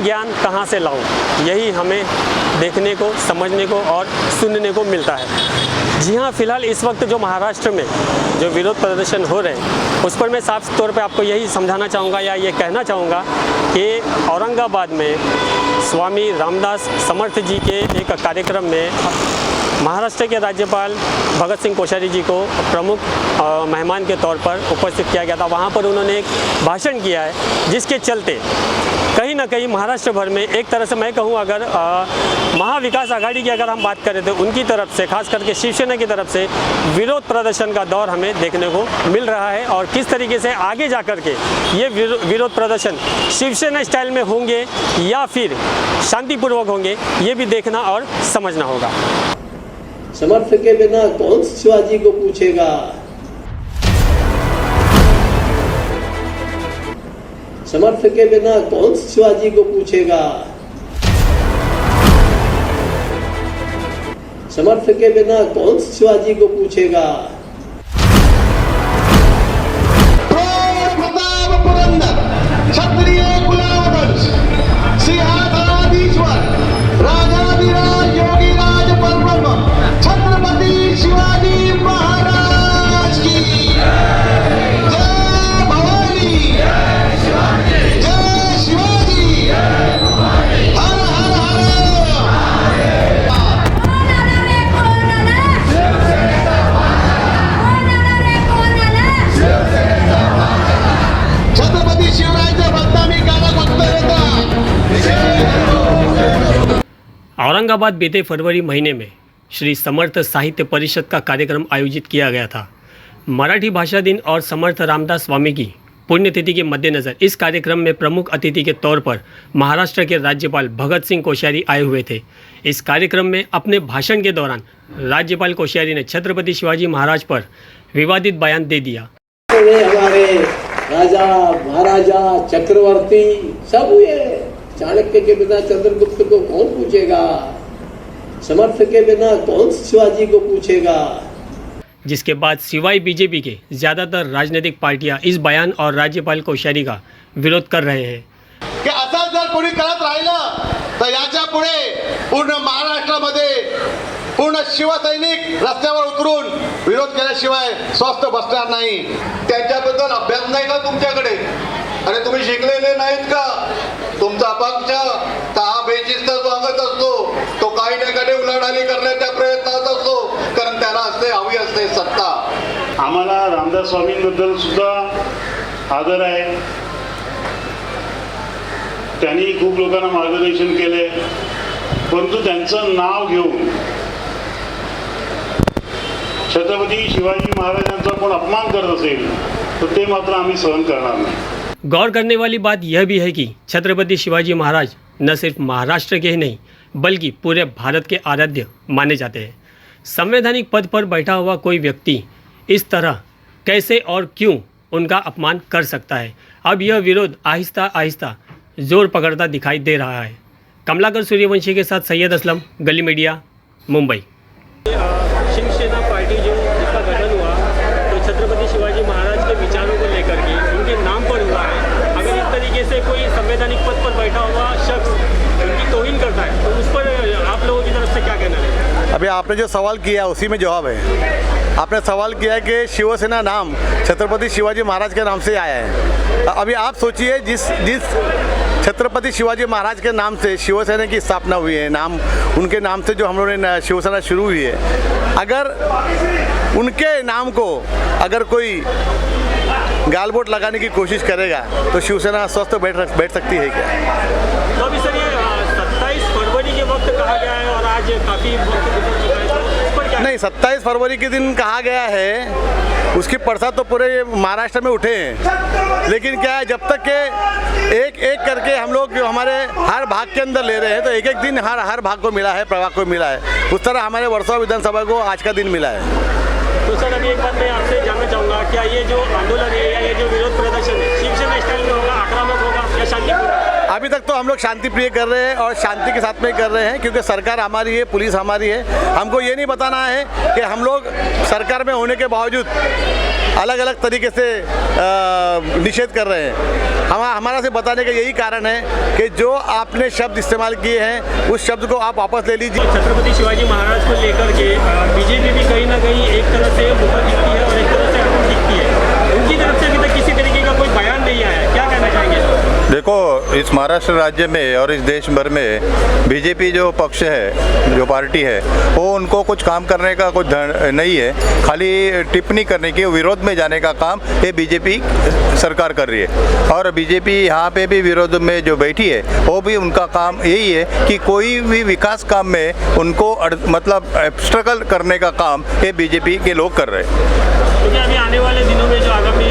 ज्ञान कहाँ से लाऊं, यही हमें देखने को, समझने को और सुनने को मिलता है। जी हाँ, फिलहाल इस वक्त जो महाराष्ट्र में जो विरोध प्रदर्शन हो रहे हैं उस पर मैं साफ तौर पे आपको यही समझाना चाहूँगा या ये कहना चाहूँगा कि औरंगाबाद में स्वामी रामदास समर्थ जी के एक कार्यक्रम में महाराष्ट्र के राज्यपाल भगत सिंह कोश्यारी जी को प्रमुख मेहमान के तौर पर उपस्थित किया गया था। वहाँ पर उन्होंने एक भाषण किया है जिसके चलते कहीं ना कहीं महाराष्ट्र भर में एक तरह से मैं कहूँ अगर महाविकास आघाड़ी की अगर हम बात करें तो उनकी तरफ से, खास करके शिवसेना की तरफ से विरोध प्रदर्शन का दौर हमें देखने को मिल रहा है। और किस तरीके से आगे जा कर के ये विरोध प्रदर्शन शिवसेना स्टाइल में होंगे या फिर शांतिपूर्वक होंगे, ये भी देखना और समझना होगा। समर्थ के बिना कौन शिवाजी को पूछेगा, समर्थ के बिना कौन शिवाजी को पूछेगा, समर्थ के बिना कौन शिवाजी को पूछेगा। प्रताप पुरंदर क्षत्रिय कुलावंश सिंहासनाधीश्वर राजाधिराज योगीराज परब्रह्म छत्रपति शिवाजी महाराज की जय भवानी, जय शिवाजी, हर हर छत्रपति शिवरायांच्या भक्तांनी गाणं बघता औरंगाबाद बीते फरवरी महीने में श्री समर्थ साहित्य परिषद का कार्यक्रम आयोजित किया गया था। मराठी भाषा दिन और समर्थ रामदास स्वामी की पुण्यतिथि के मद्देनज़र इस कार्यक्रम में प्रमुख अतिथि के तौर पर महाराष्ट्र के राज्यपाल भगत सिंह कोश्यारी आए हुए थे। इस कार्यक्रम में अपने भाषण के दौरान राज्यपाल कोश्यारी ने छत्रपति शिवाजी महाराज पर विवादित बयान दे दिया। हमारे राजा महाराजा चक्रवर्ती सब हुए, चाणक्य के बिना चंद्रगुप्त को कौन पूछेगा, समर्थ के बिना कौन शिवाजी को पूछेगा। जिसके बाद सिवाय बीजेपी के ज़्यादातर राजनीतिक पार्टियां इस बयान और राज्यपाल कोश्यारी का विरोध कर रहे हैं की असं जर कोणी करत राहिलं तर याच्या पुढे पूर्ण महाराष्ट्रामध्ये पूर्ण शिवसैनिक रस्त्यावर उतरून विरोध केल्याशिवाय स्वस्थ बसणार नाही। त्याच्याबद्दल अभ्यास नाही का तुमच्याकडे? अरे तुम्ही शिकलेले नाहीत का? तुमचा पक्ष 6 स्वागत असतो, तो काही ना काही उलाढाली करण्याच्या प्रयत्नात असतो, कारण त्याला असते हवी असते सत्ता। आम्हाला रामदास स्वामींबद्दल सुद्धा आदर आहे, त्यांनी खूप लोकांना मार्गदर्शन केले, परंतु त्यांचं नाव घेऊन छत्रपति शिवाजी महाराजांचा कोण अपमान करत असेल तो ते मात्र आम्ही सहन करणार नाही। गौर करने वाली बात यह भी है कि छत्रपति शिवाजी महाराज न सिर्फ महाराष्ट्र के ही नहीं बल्कि पूरे भारत के आराध्य माने जाते हैं। संवैधानिक पद पर बैठा हुआ कोई व्यक्ति इस तरह कैसे और क्यों उनका अपमान कर सकता है। अब यह विरोध आहिस्ता आहिस्ता जोर पकड़ता दिखाई दे रहा है। कमलाकर सूर्यवंशी के साथ सैयद असलम, गली मीडिया, मुंबई। शिवसेना पार्टी जो जिसका गठन हुआ तो छत्रपति शिवाजी महाराज के विचारों को लेकर के उनके नाम पर हुआ है। अगर इस तरीके से कोई संवैधानिक पद पर बैठा हुआ शख्स उनकी तौहीन करता है तो उस पर आप लोगों की तरफ से क्या कहना है? अभी आपने जो सवाल किया उसी में जवाब है। आपने सवाल किया है कि शिवसेना नाम छत्रपति शिवाजी महाराज के नाम से आया है। अभी आप सोचिए जिस छत्रपति शिवाजी महाराज के नाम से शिवसेना की स्थापना हुई है, नाम उनके नाम से जो हम लोगों ने शिवसेना शुरू हुई है, अगर उनके नाम को अगर कोई गालबोट लगाने की कोशिश करेगा तो शिवसेना स्वस्थ बैठ सकती है क्या? तो अभी सर ये 27 फरवरी के वक्त कहा गया है और आज काफ़ी वक्त गुजर चुका है, तो इस पर क्या? नहीं, 27 फरवरी के दिन कहा गया है, उसकी परसाद तो पूरे महाराष्ट्र में उठे हैं, लेकिन क्या है जब तक के एक एक करके हम लोग हमारे हर भाग के अंदर ले रहे हैं तो एक एक दिन हर भाग को मिला है, प्रभाग को मिला है। उस तरह हमारे वर्सोवा विधानसभा को आज का दिन मिला है। तो सर अभी एक बात मैं आपसे जानना चाहूँगा, क्या ये जो आंदोलन है या ये जो विरोध प्रदर्शन है शिवसेना स्टाइल में होगा, आक्रामक होगा या शांतिपूर्ण? अभी तक तो हम लोग शांति प्रिय कर रहे हैं और शांति के साथ में कर रहे हैं, क्योंकि सरकार हमारी है, पुलिस हमारी है। हमको ये नहीं बताना है कि हम लोग सरकार में होने के बावजूद अलग अलग तरीके से निषेध कर रहे हैं। हमारा से बताने का यही कारण है कि जो आपने शब्द इस्तेमाल किए हैं उस शब्द को आप वापस ले लीजिए। छत्रपति शिवाजी महाराज को लेकर के बीजेपी भी कहीं ना कहीं एक तरह से मुखर दिखती है और एक तरह से अड़ूल दिखती है। उनकी तरफ से अभी तक किसी तरीके का कोई बयान नहीं आया, क्या कहना चाहेंगे? देखो, इस महाराष्ट्र राज्य में और इस देश भर में बीजेपी जो पक्ष है, जो पार्टी है, वो उनको कुछ काम करने का कुछ नहीं है, खाली टिप्पणी करने की, विरोध में जाने का काम ये बीजेपी सरकार कर रही है। और बीजेपी यहाँ पे भी विरोध में जो बैठी है वो भी उनका काम यही है कि कोई भी विकास काम में उनको मतलब स्ट्रगल करने का काम ये बीजेपी के लोग कर रहे हैं। क्योंकि अभी आने वाले दिनों में जो आगामी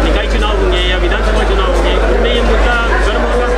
निकाय चुनाव होंगे या विधानसभा चुनाव होंगे, उनमें ये मुद्दा गर्म होगा।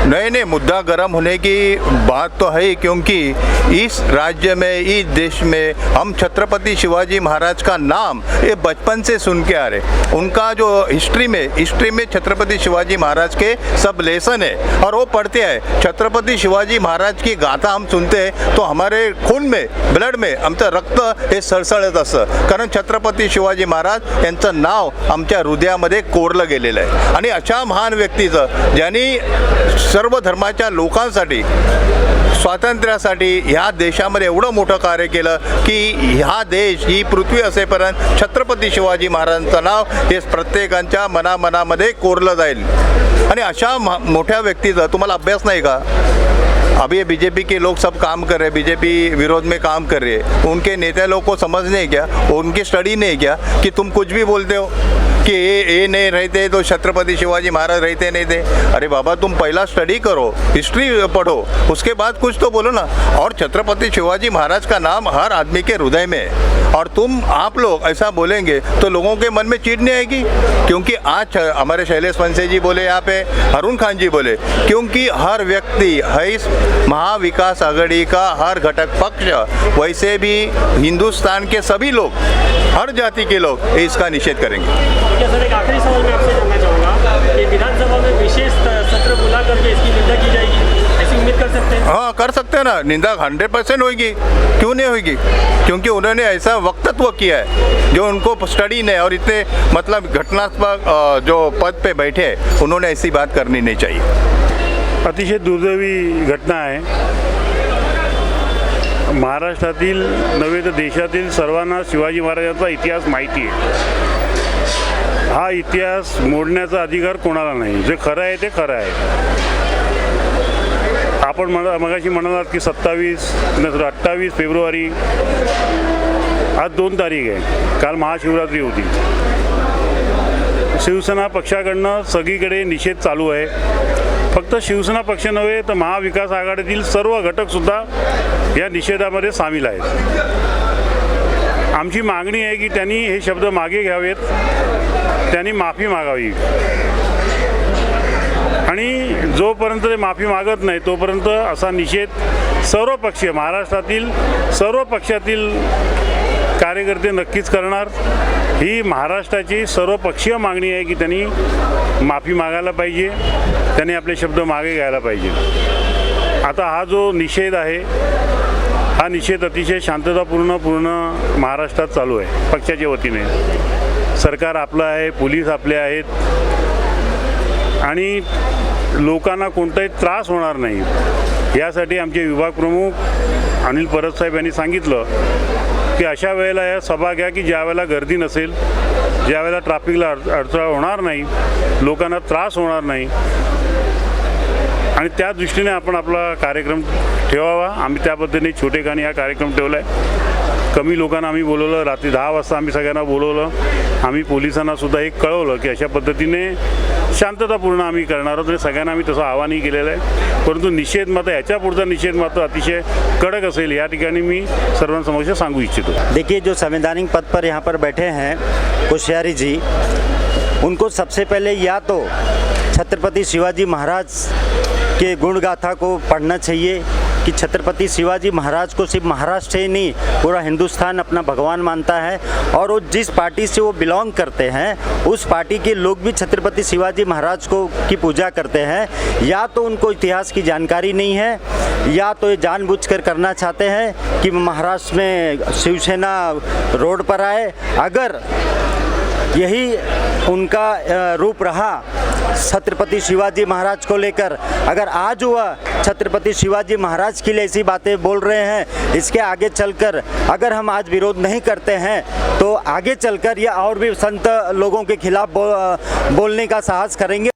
नहीं, मुद्दा गर्म होने की बात तो है, क्योंकि इस राज्य में, इस देश में हम छत्रपति शिवाजी महाराज का नाम ये बचपन से सुन के आ रहे। उनका जो हिस्ट्री में छत्रपति शिवाजी महाराज के सब लेसन है और वो पढ़ते हैं। छत्रपति शिवाजी महाराज की गाथा हम सुनते हैं तो हमारे खून में, ब्लड में आमचं रक्त हे सळसळत असतं, कारण छत्रपती शिवाजी महाराज यांचं नाव आमच्या हृदयामध्ये कोरलं गेलेलं आहे। आणि अशा महान व्यक्तीचं ज्यांनी सर्व धर्माच्या लोकांसाठी, स्वातंत्र्यासाठी ह्या देशामध्ये एवढं मोठं कार्य केलं की हा देश, ही पृथ्वी असेपर्यंत छत्रपती शिवाजी महाराजांचं नाव हे प्रत्येकाच्या मनामध्ये कोरलं जाईल। आणि अशा मोठ्या व्यक्तीचा तुम्हाला अभ्यास नाही का? अभी ये बीजेपी के लोग सब काम कर रहे हैं, बीजेपी विरोध में काम कर रही है, उनके नेता लोग को समझ नहीं क्या, उनकी स्टडी नहीं क्या कि तुम कुछ भी बोलते हो कि ये नहीं रहते तो छत्रपति शिवाजी महाराज रहते नहीं थे। अरे बाबा, तुम पहला स्टडी करो, हिस्ट्री पढ़ो, उसके बाद कुछ तो बोलो ना। और छत्रपति शिवाजी महाराज का नाम हर आदमी के हृदय में है, और आप लोग ऐसा बोलेंगे तो लोगों के मन में चिढ़ नहीं आएगी। क्योंकि आज हमारे शैलेश पंसे जी बोले, यहाँ पे अरुण खान जी बोले, क्योंकि हर व्यक्ति है इस महाविकास आघाड़ी का हर घटक पक्ष, वैसे भी हिंदुस्तान के सभी लोग, हर जाति के लोग इसका निषेध करेंगे। क्या सर, एक आखिरी सवाल मैं आपसे जानना चाहूँगा कि विधानसभा में विशेष सत्र बुला करके इसकी निंदा की जाएगी, ऐसी उम्मीद कर सकते हैं? हाँ, कर सकते हैं ना। निंदा 100% होगी, क्यों नहीं होगी? क्योंकि उन्होंने ऐसा वक्तत्व किया है जो उनको स्टडी ने, और इतने मतलब घटनात्मक जो पद पे बैठे हैं, उन्होंने ऐसी बात करनी नहीं चाहिए। अतिशय दुर्दैवी घटना आहे। महाराष्ट्रातील नव्हे तर देशातील सर्वांना शिवाजी महाराजांचा इतिहास माहिती आहे। हा इतिहास मोडण्याचा अधिकार कोणाला नाही। जे खरं आहे ते खरं आहे। आपण मगाशी म्हणालात की 28 फेब्रुवारी, आज 2 तारीख आहे, काल महाशिवरात्री होती। शिवसेना पक्षाकडनं सगळीकडे निषेध चालू आहे। फक्त शिवसेना पक्ष नव्हे तर महाविकास आघाडीतील सर्व घटकसुद्धा या निषेधामध्ये सामील आहेत। आमची मागणी आहे की त्यांनी हे शब्द मागे घ्यावेत, त्यांनी माफी मागावी, आणि जोपर्यंत ते माफी मागत नाही तोपर्यंत असा निषेध सर्वपक्षीय, महाराष्ट्रातील सर्व पक्षातील कार्यकर्ते नक्कीच करणार। ही महाराष्ट्राची सर्वपक्षीय मागणी आहे की त्यांनी माफी मागायला पाहिजे, त्यांनी आपले शब्द मागे घ्यायला पाहिजे। आता हा जो निषेध आहे, हा निषेध अतिशय शांततापूर्ण पूर्ण महाराष्ट्रात चालू आहे पक्षाच्या वतीने। सरकार आपलं आहे, पोलीस आपले आहेत, आणि लोकांना कोणताही त्रास होणार नाही यासाठी आमचे विभाग प्रमुख अनिल परब साहेब यांनी सांगितलं की अशा वेळेला या सभा घ्या की ज्या वेळेला गर्दी नसेल, ज्या वेळेला ट्रॅफिकला अडथळा होणार नाही, लोकांना त्रास होणार नाही, आणि त्या दृष्टीने आपण आपला कार्यक्रम ठेवावा। आम्ही त्या पद्धतीने छोटेखानी हा कार्यक्रम ठेवला आहे। कमी लोकांना आम्ही बोलवलं, रात्री 10 वाजता आम्ही सगळ्यांना बोलवलं। आम्ही पोलिसांना सुद्धा एक कळवलं की अशा पद्धतीने शांततापूर्ण आम्ही करणार आहोत। सगळ्यांना आम्ही तसं आवाहनही केलेलं आहे, परंतु निषेध मात्र, याच्या पुढचा निषेध मात्र अतिशय कडक असेल, या ठिकाणी मी सर्वांसमक्ष सांगू इच्छितो। देखिए, जो संवैधानिक पद पर यहाँ पर बैठे हैं कोश्यारी जी, उनको सबसे पहले या तो छत्रपति शिवाजी महाराज के गुण गाथा को पढ़ना चाहिए कि छत्रपति शिवाजी महाराज को सिर्फ महाराष्ट्र ही नहीं, पूरा हिंदुस्तान अपना भगवान मानता है, और वो जिस पार्टी से वो बिलोंग करते हैं उस पार्टी के लोग भी छत्रपति शिवाजी महाराज को की पूजा करते हैं। या तो उनको इतिहास की जानकारी नहीं है, या तो ये जानबूझकर करना चाहते हैं कि महाराष्ट्र में शिवसेना रोड पर आए। अगर यही उनका रूप रहा छत्रपति शिवाजी महाराज को लेकर। अगर आज वह छत्रपति शिवाजी महाराज के लिए ऐसी बातें बोल रहे हैं, इसके आगे चलकर अगर हम आज विरोध नहीं करते हैं तो आगे चलकर यह और भी संत लोगों के खिलाफ बोलने का साहस करेंगे।